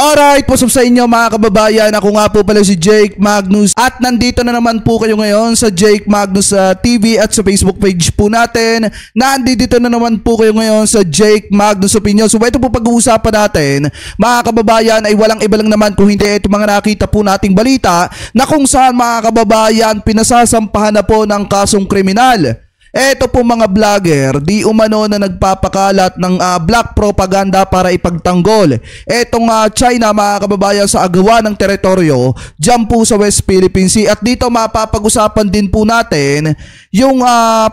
Alright, what's up sa inyo mga kababayan? Ako nga po pala si Jake Magnus at nandito na naman po kayo ngayon sa Jake Magnus TV at sa Facebook page po natin. Nandito na naman po kayo ngayon sa Jake Magnus Opinion. So ito po pag-uusapan natin mga kababayan ay walang iba lang naman kung hindi ito mga nakita po nating balita na kung saan mga kababayan pinasasampahan na po ng kasong kriminal. Eto po mga vlogger, di umano na nagpapakalat ng black propaganda para ipagtanggol etong China mga kababayan sa agawa ng teritoryo dyan po sa West Philippine Sea. At dito mapapag-usapan din po natin yung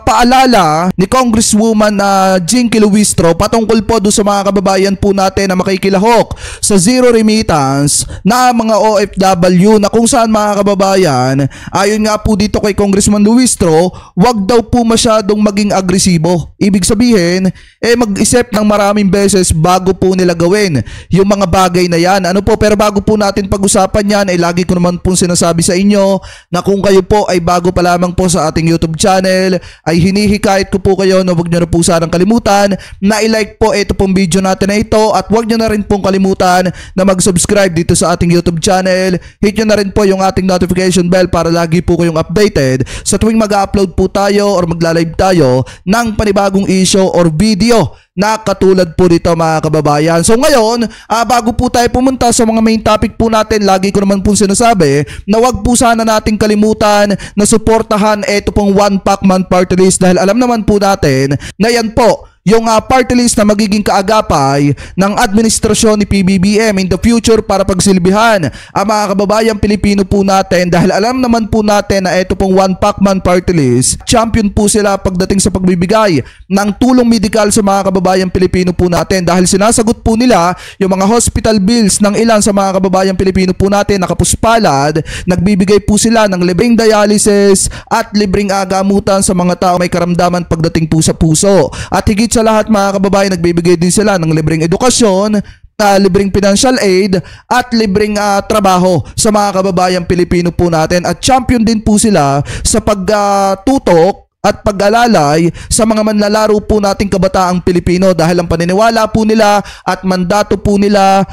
paalala ni Congresswoman Jinky Luistro patungkol po doon sa mga kababayan po natin na makikilahok sa zero remittance na mga OFW na kung saan mga kababayan, ayon nga po dito kay Congressman Luistro, wag daw po masyadong maging agresibo. Ibig sabihin, mag-isip ng maraming beses bago po nila gawin yung mga bagay na yan. Ano po, pero bago po natin pag-usapan yan, lagi ko naman po sinasabi sa inyo na kung kayo po ay bago pa lamang po sa ating YouTube channel, ay hinihikayat ko po kayo na huwag nyo na po sanang kalimutan na i-like po ito pong video natin na ito at huwag nyo na rin pong kalimutan na mag-subscribe dito sa ating YouTube channel. Hit nyo na rin po yung ating notification bell para lagi po kayong updated sa tuwing mag-upload po tayo or magla-live tayo ng panibagong issue or video na katulad po dito mga kababayan. So ngayon, bago po tayo pumunta sa mga main topic po natin, lagi ko naman po sinasabi na wag po sana nating kalimutan na suportahan ito pong One Pacman Party List dahil alam naman po natin na yan po yung party list na magiging kaagapay ng administrasyon ni PBBM in the future para pagsilbihan ang mga kababayang Pilipino po natin dahil alam naman po natin na ito pong One Pacman Party List, champion po sila pagdating sa pagbibigay ng tulong medikal sa mga kababayang Pilipino po natin dahil sinasagot po nila yung mga hospital bills ng ilan sa mga kababayang Pilipino po natin na kapuspalad. Nagbibigay po sila ng libreng dialysis at libreng gamutan sa mga tao may karamdaman pagdating po sa puso. At higit sa lahat mga kababayan, nagbibigay din sila ng libreng edukasyon, libreng financial aid at libreng trabaho sa mga kababayang Pilipino po natin at champion din po sila sa pagtutok at pag-alalay sa mga manlalaro po nating kabataang Pilipino dahil ang paniniwala po nila at mandato po nila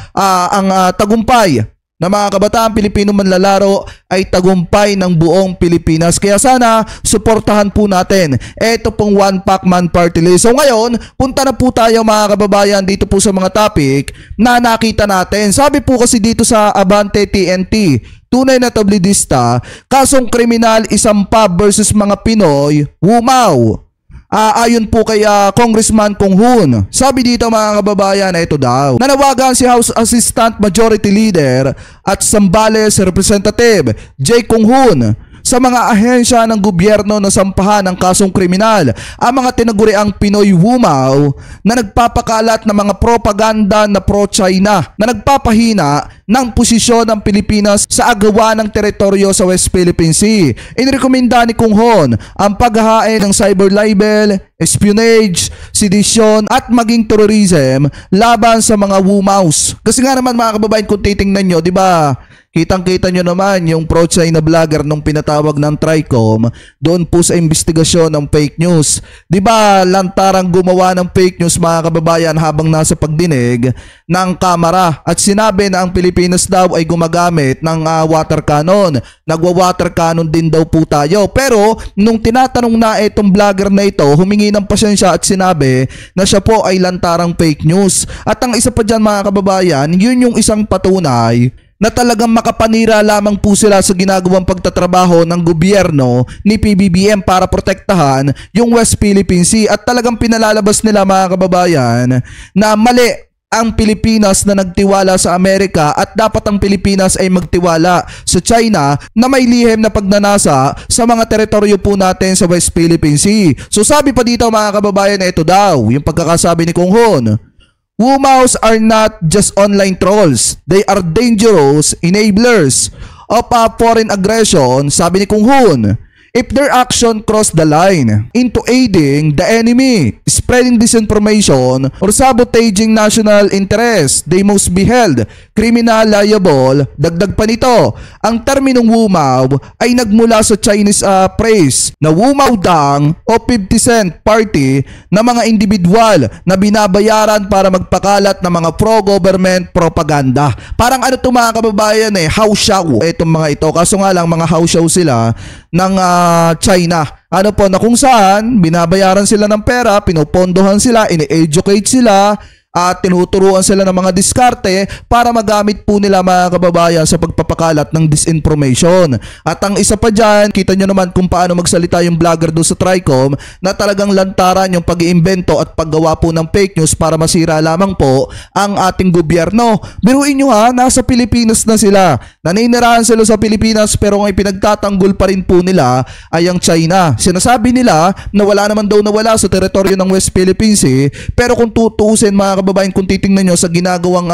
ang tagumpay na mga kabataan Pilipino manlalaro ay tagumpay ng buong Pilipinas. Kaya sana suportahan po natin ito pong One Pacman Party List. So ngayon, punta na po tayo mga kababayan dito po sa mga topic na nakita natin. Sabi po kasi dito sa Abante TNT, tunay na tablidista, kasong kriminal isampa versus mga Pinoy, wumaw. Ayon po kay Congressman Kong Hoon. Sabi dito mga kababayan, ito daw. Nanawagan si House Assistant Majority Leader at Zambales Representative J. Kong Hoon sa mga ahensya ng gobyerno na sampahan ng kasong kriminal ang mga tinaguriang Pinoy wumaw na nagpapakalat ng mga propaganda na pro-China na nagpapahina ng posisyon ng Pilipinas sa agawa ng teritoryo sa West Philippine Sea. Inirekomenda ni Kong Hoon ang paghahain ng cyber libel, espionage, sedition at maging terrorism laban sa mga wumaws. Kasi nga naman mga kababayan, kung titingnan nyo, di ba? Kitang-kita nyo naman yung pro-China vlogger nung pinatawag ng TRICOM doon po sa investigasyon ng fake news. Di ba lantarang gumawa ng fake news mga kababayan habang nasa pagdinig ng kamera at sinabi na ang Pilipinas daw ay gumagamit ng water cannon. Nagwa-water cannon din daw po tayo. Pero nung tinatanong na itong vlogger na ito, humingi ng pasensya at sinabi na siya po ay lantarang fake news. At ang isa pa dyan mga kababayan, yun yung isang patunay na talagang makapanira lamang po sila sa ginagawang pagtatrabaho ng gobyerno ni PBBM para protektahan yung West Philippine Sea at talagang pinalalabas nila mga kababayan na mali ang Pilipinas na nagtiwala sa Amerika at dapat ang Pilipinas ay magtiwala sa China na may lihim na pagnanasa sa mga teritoryo po natin sa West Philippine Sea. So sabi pa dito mga kababayan, ito daw yung pagkakasabi ni Kong Hoon. Wumaws are not just online trolls. They are dangerous enablers of foreign aggression, sabi ni Kong Hoon. if their action cross the line into aiding the enemy, spreading disinformation, or sabotaging national interest, they must be held criminal liable. Dagdag pa nito, ang terminong wumaw ay nagmula sa Chinese phrase na wumaw dang o 50 cent party na mga individual na binabayaran para magpakalat ng mga pro-government propaganda. Parang ano ito mga kababayan house show itong mga ito. Kaso nga lang mga house show sila ng China. Ano po na kung saan binabayaran sila ng pera, pinupondohan sila, ini-educate sila, at tinuturuan sila ng mga diskarte para magamit po nila mga kababayan sa pagpapakalat ng disinformation. At ang isa pa dyan, kita nyo naman kung paano magsalita yung vlogger doon sa Tricom na talagang lantaran yung pag-iimbento at paggawa po ng fake news para masira lamang po ang ating gobyerno. Biruin nyo nasa Pilipinas na sila. Naninirahan sila sa Pilipinas pero ang ipinagtatanggol pa rin po nila ay ang China. Sinasabi nila na wala naman daw nawala sa teritoryo ng West Philippine Sea, pero kung tutuusin mga kababayan, kung titingnan nyo sa ginagawang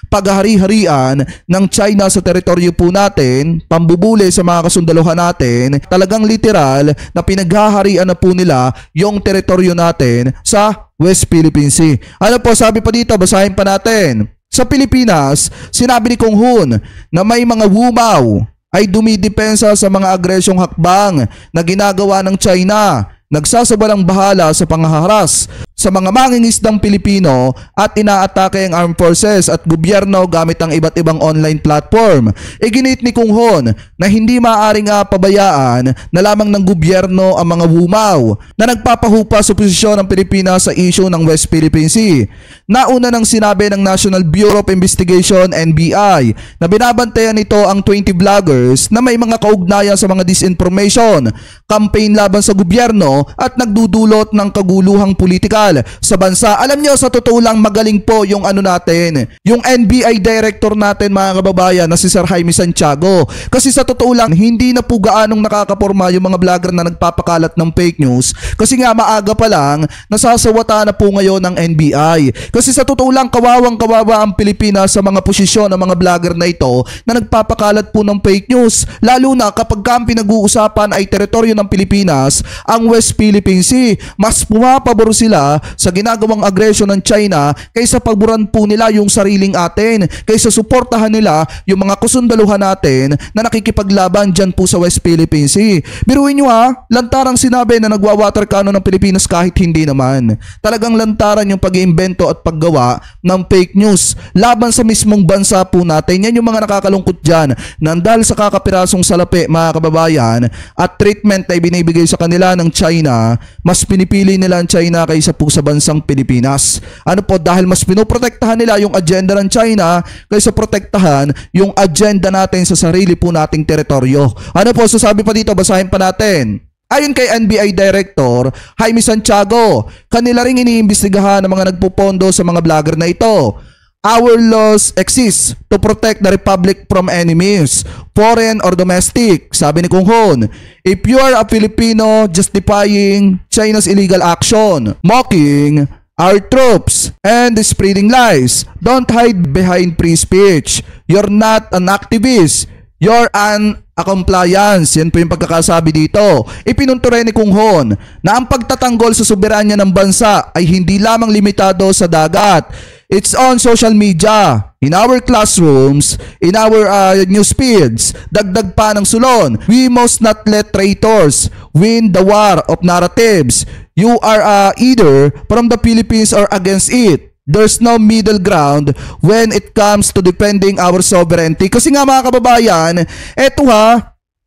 paghahari-harian ng China sa teritoryo po natin, pambubuli sa mga kasundaluhan natin, talagang literal na pinaghaharian na po nila yung teritoryo natin sa West Philippine Sea. Ano po sabi pa dito, basahin pa natin. Sa Pilipinas, sinabi ni Kong Hoon na may mga wumaw ay dumidepensa sa mga agresyong hakbang na ginagawa ng China, nagsasabalang bahala sa panghaharas sa mga mangingisdang Pilipino at inaatake ang armed forces at gobyerno gamit ang iba't ibang online platform. Iginit ni Kung Hon na hindi maaaring pabayaan na lamang ng gobyerno ang mga wumaw na nagpapahupa sa posisyon ng Pilipinas sa issue ng West Philippine Sea. Nauna nang sinabi ng National Bureau of Investigation NBI na binabantayan nito ang 20 vloggers na may mga kaugnayan sa mga disinformation, campaign laban sa gobyerno at nagdudulot ng kaguluhang politikal sa bansa. Alam nyo, sa totoo lang magaling po yung natin, yung NBI director natin mga kababayan na si Sir Jaime Santiago. Kasi sa totoo lang hindi na po gaanong nakakaporma yung mga vlogger na nagpapakalat ng fake news kasi nga maaga pa lang nasasawata na po ngayon ng NBI. Kasi sa totoo lang kawawang kawawa ang Pilipinas sa mga posisyon ng mga vlogger na ito na nagpapakalat po ng fake news, lalo na kapag ang pinag-uusapan ay teritoryo ng Pilipinas, ang West Philippine Sea. Mas pumapabor sila sa ginagawang agresyon ng China kaysa paboran po nila yung sariling atin, kaysa suportahan nila yung mga kasundaluhan natin na nakikipaglaban dyan po sa West Philippine Sea. Biruin nyo lantarang sinabi na nagwa-water cannon ng Pilipinas kahit hindi naman. Talagang lantaran yung pag-iimbento at paggawa ng fake news laban sa mismong bansa po natin. Yan yung mga nakakalungkot dyan na dahil sa kakapirasong salapi mga kababayan at treatment na ibinibigay sa kanila ng China, mas pinipili nila ang China kaysa po sa bansang Pilipinas. Ano po, dahil mas pinoprotektahan nila yung agenda ng China kaysa protektahan yung agenda natin sa sarili po nating teritoryo. Ano po, sasabi pa dito, basahin pa natin. Ayon kay NBI Director Jaime Santiago, kanila ring iniimbestigahan ng mga nagpupondo sa mga vlogger na ito. Our laws exist to protect the republic from enemies, foreign or domestic. Sabi ni Kung Hon, if you are a Filipino justifying China's illegal action, mocking our troops, and spreading lies, don't hide behind free speech. You're not an activist. You're an compliance. Yan po yung pagkakasabi dito. Ipinunto rin ni Kung Hon na ang pagtatanggol sa soberanya ng bansa ay hindi lamang limitado sa dagat. It's on social media, in our classrooms, in our news feeds. Dagdag pa ng sulon, we must not let traitors win the war of narratives. You are either from the Philippines or against it. There's no middle ground when it comes to defending our sovereignty. Kasi nga mga kababayan, eto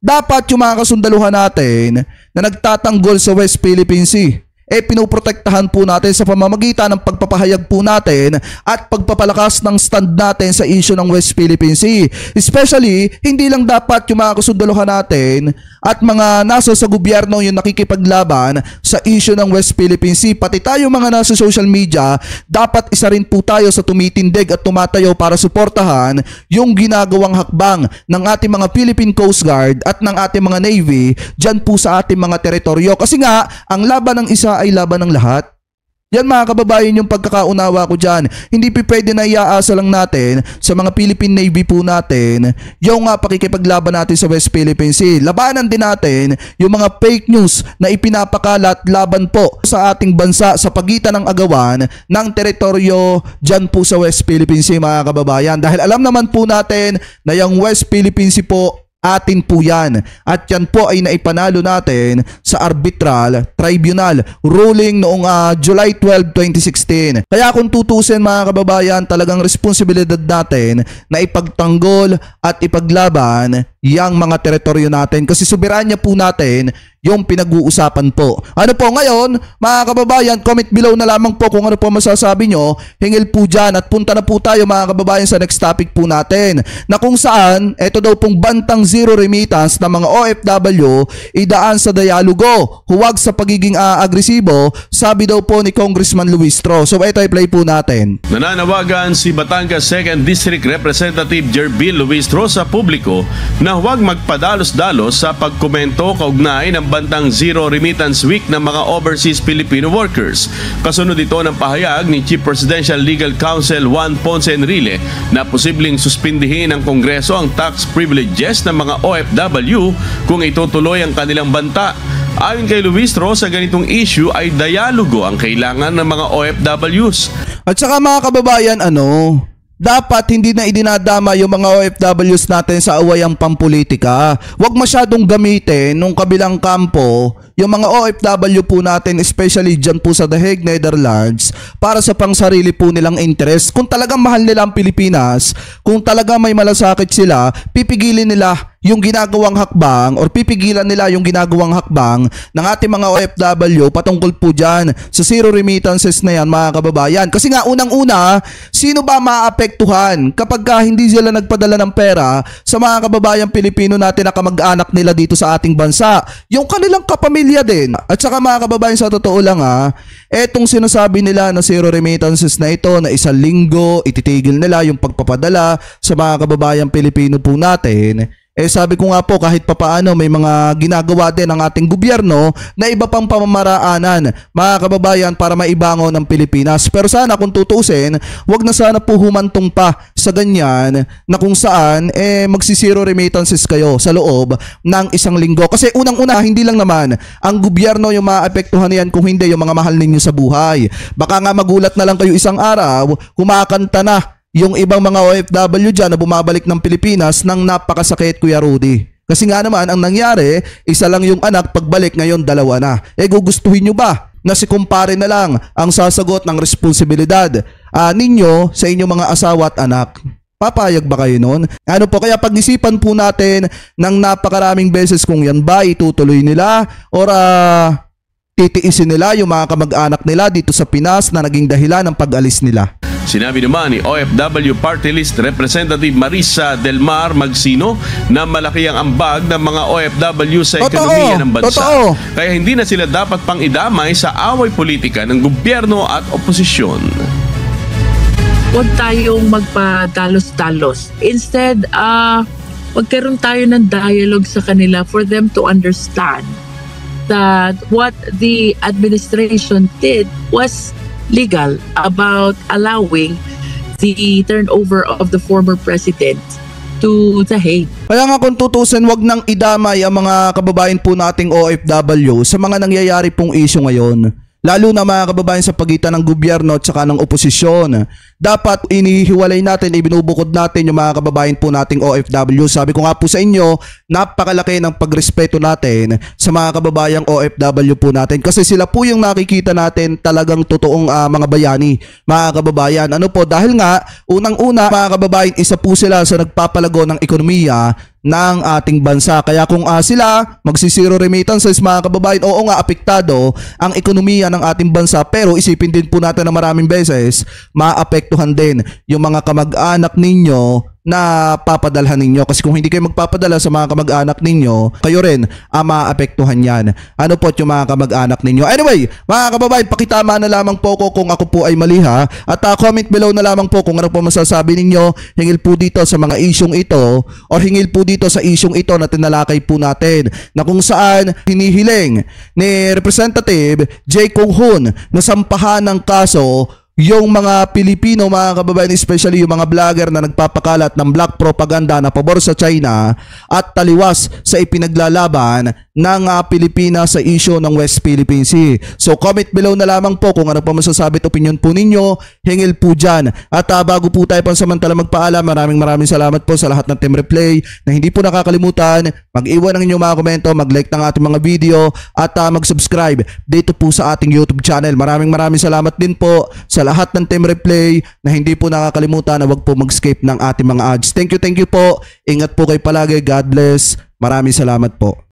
dapat yung mga kasundaluhan natin na nagtatanggol sa West Philippine Sea, pinoprotektahan po natin sa pamamagitan ng pagpapahayag po natin at pagpapalakas ng stand natin sa issue ng West Philippine Sea. Especially, hindi lang dapat yung mga kasundaluhan natin at mga nasa sa gobyerno yung nakikipaglaban sa issue ng West Philippine Sea. Pati tayo mga nasa social media, dapat isa rin po tayo sa tumitindig at tumatayo para suportahan yung ginagawang hakbang ng ating mga Philippine Coast Guard at ng ating mga Navy dyan po sa ating mga teritoryo. Kasi nga, ang laban ng isa ay laban ng lahat. Yan mga kababayan yung pagkakaunawa ko dyan. Hindi pwede na iaasa lang natin sa mga Philippine Navy po natin yung pakikipaglaban natin sa West Philippine Sea. Labanan din natin yung mga fake news na ipinapakalat laban po sa ating bansa sa pagitan ng agawan ng teritoryo dyan po sa West Philippine Sea mga kababayan. Dahil alam naman po natin na yung West Philippine Sea po atin po yan. At yan po ay naipanalo natin sa Arbitral Tribunal ruling noong July 12, 2016. Kaya kung tutusin mga kababayan, talagang responsibilidad natin na ipagtanggol at ipaglaban yang mga teritoryo natin kasi soberanya po natin yung pinag-uusapan po. Ano po ngayon, mga kababayan, comment below na lamang po kung ano po masasabi nyo. Hingil po dyan at punta na po tayo mga kababayan sa next topic po natin na kung saan, ito daw pong bantang zero remittance ng mga OFW idaan sa dialogo. Huwag sa pagiging agresibo, sabi daw po ni Congressman Luis Tro. So ito i-play po natin. Nananawagan si Batangas 2nd District Representative Jerbil Luis Tro sa publiko na huwag magpadalos-dalos sa pagkomento kaugnay ng bantang Zero Remittance Week ng mga overseas Filipino workers. Kasunod ito ng pahayag ni Chief Presidential Legal Counsel Juan Ponce Enrile na posibleng suspindihin ng Kongreso ang tax privileges ng mga OFW kung itutuloy ang kanilang banta. Ayon kay Luis Tro, sa ganitong issue ay dialogo ang kailangan ng mga OFWs. At saka mga kababayan, dapat hindi na idinadama yung mga OFWs natin sa awayang pampolitika. Huwag masyadong gamitin nung kabilang kampo yung mga OFW po natin, especially dyan po sa The Hague, Netherlands, para sa pangsarili po nilang interest. Kung talagang mahal nila ang Pilipinas, kung talagang may malasakit sila, pipigilin nila yung ginagawang hakbang or pipigilan nila yung ginagawang hakbang ng ating mga OFW patungkol po dyan sa zero remittances na yan mga kababayan. Kasi nga unang-una, sino ba maapektuhan kapag hindi sila nagpadala ng pera sa mga kababayang Pilipino natin na kamag-anak nila dito sa ating bansa? Yung kanilang kapamilya din. At saka mga kababayan, sa totoo lang etong sinasabi nila na zero remittances na ito na 1 linggo, ititigil nila yung pagpapadala sa mga kababayang Pilipino po natin. Sabi ko nga po, kahit papaano may mga ginagawa din ang ating gobyerno na iba pang pamamaraanan mga kababayan para maibangon ng Pilipinas. Pero sana kung tutusin, wag na sana po humantong pa sa ganyan na kung saan magsisiro remittances kayo sa loob ng 1 linggo. Kasi unang-una, hindi lang naman ang gobyerno yung maapektuhan niyan, kung hindi yung mga mahal ninyo sa buhay. Baka nga magulat na lang kayo isang araw, kumakanta na yung ibang mga OFW dyan na bumabalik ng Pilipinas ng napakasakit, Kuya Rudy. Kasi nga naman, ang nangyari, isa lang yung anak, pagbalik ngayon, 2 na. Gugustuhin nyo ba na si kumpare na lang ang sasagot ng responsibilidad ninyo sa inyong mga asawa at anak? Papayag ba kayo nun? Ano po, kaya pag-isipan po natin ng napakaraming beses kung yan ba itutuloy nila or titiisin nila yung mga kamag-anak nila dito sa Pinas na naging dahilan ng pag-alis nila. Sinabi naman ni OFW Party List Representative Marisa Del Mar Magsino na malaki ang ambag ng mga OFW sa ekonomiya ng bansa. Kaya hindi na sila dapat pang idamay sa away politika ng gobyerno at oposisyon. Huwag tayong magpadalos-dalos. Instead, magkaroon tayo ng dialogue sa kanila for them to understand that what the administration did was legal about allowing the turnover of the former president to The Hague. Kaya nga kung tutusin, wag nang idamay ang mga kababayan po nating OFW sa mga nangyayari pong issue ngayon. Lalo na mga kababayan sa pagitan ng gobyerno at saka ng oposisyon. Dapat inihiwalay natin, ibinubukod natin yung mga kababayan po nating OFW. Sabi ko nga po sa inyo, napakalaki ng pagrespeto natin sa mga kababayang OFW po natin. Kasi sila po yung nakikita natin talagang totoong mga bayani, mga kababayan. Ano po, dahil nga, unang-una mga kababayan, isa po sila sa nagpapalago ng ekonomiya ng ating bansa. Kaya kung sila magsisiro remittances mga kababayan, oo nga, apektado ang ekonomiya ng ating bansa, pero isipin din po natin na maraming beses maapektuhan din yung mga kamag-anak ninyo na papadalhan ninyo. Kasi kung hindi kayo magpapadala sa mga kamag-anak ninyo, kayo rin maapektuhan yan. Ano po yung mga kamag-anak ninyo? Anyway, mga kababayan, pakitama na lamang po ko kung ako po ay mali ha. At comment below na lamang po kung ano po masasabi ninyo hingil po dito sa mga isyong ito or hingil po dito sa isyong ito na tinalakay po natin, na kung saan hinihiling ni Representative Jay Kung Hoon na sampahan ng kaso yung mga Pilipino, mga kababayan, especially yung mga vlogger na nagpapakalat ng black propaganda na pabor sa China at taliwas sa ipinaglalaban ng Pilipinas sa issue ng West Philippine Sea. So comment below na lamang po kung ano pa masasabi at opinion po ninyo hingil po dyan. At bago po tayo pansamantala magpaalam, maraming salamat po sa lahat ng Team Replay na hindi po nakakalimutan mag-iwan ng inyong mga komento, mag-like ng ating mga video at mag-subscribe dito po sa ating YouTube channel. Maraming salamat din po sa lahat ng Team Replay na hindi po nakakalimutan na wag po mag-skip ng ating mga ads. Thank you po. Ingat po kayo palagi. God bless. Maraming salamat po.